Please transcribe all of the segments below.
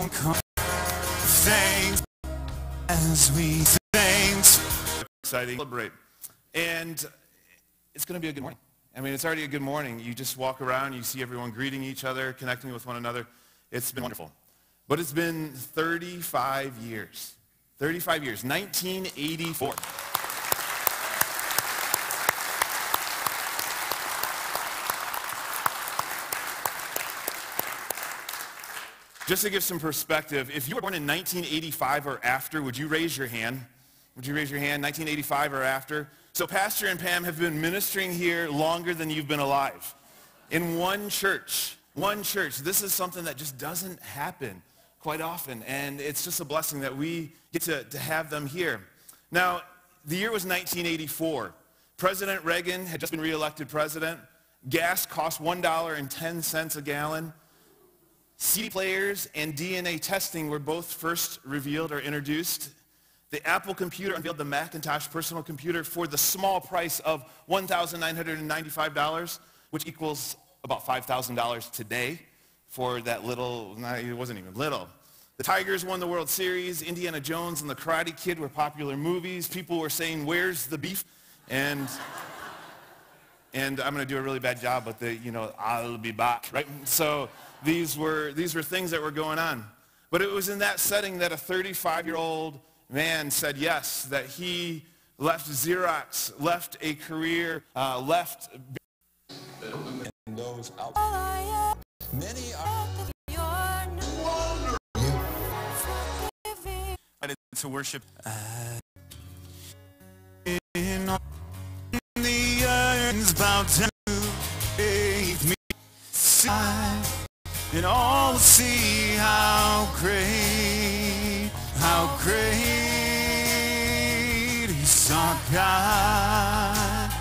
come. Thanks as we thanks. Exciting. Celebrate. And it's going to be a good morning. I mean, it's already a good morning. You just walk around, you see everyone greeting each other, connecting with one another. It's been wonderful. But it's been 35 years. 35 years. 1984. Just to give some perspective, if you were born in 1985 or after, would you raise your hand? Would you raise your hand, 1985 or after? So Pastor and Pam have been ministering here longer than you've been alive. In one church. This is something that just doesn't happen quite often, and it's just a blessing that we get to have them here. Now, the year was 1984. President Reagan had just been reelected president. Gas cost $1.10 a gallon. CD players and DNA testing were both first revealed or introduced. The Apple computer unveiled the Macintosh personal computer for the small price of $1,995, which equals about $5,000 today for that little, it wasn't even little. The Tigers won the World Series. Indiana Jones and the Karate Kid were popular movies. People were saying, "Where's the beef?" And I'm going to do a really bad job with the, I'll be back, right? So these were things that were going on. But it was in that setting that a 35-year-old man said yes, that he left Xerox, left a career, left... Those out. Many are to worship in the earth's about to take me side, and all will see how great is our God.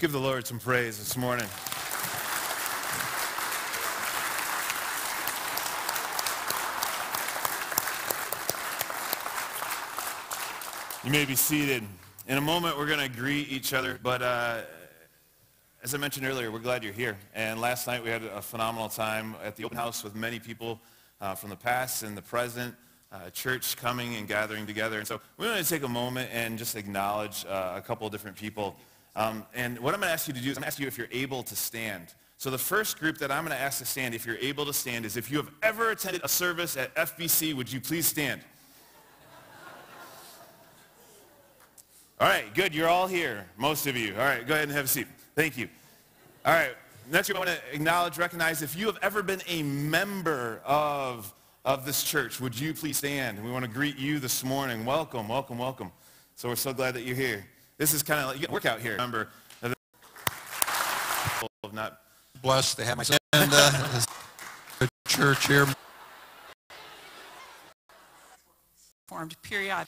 Let's give the Lord some praise this morning. You may be seated. In a moment, we're going to greet each other, but as I mentioned earlier, we're glad you're here. And last night, we had a phenomenal time at the open house with many people from the past and the present, church coming and gathering together. And so we want to take a moment and just acknowledge a couple of different people. And what I'm going to ask you to do is I'm going to ask you if you're able to stand. So the first group that I'm going to ask to stand, if you're able to stand, is if you have ever attended a service at FBC, would you please stand? All right, good. You're all here, most of you. All right, go ahead and have a seat. Thank you. All right, next group I want to acknowledge, recognize, if you have ever been a member of this church, would you please stand? And we want to greet you this morning. Welcome, welcome, welcome. So we're so glad that you're here. This is kind of like, you get work out here. Remember, not blessed to have my son and the church here. Formed period.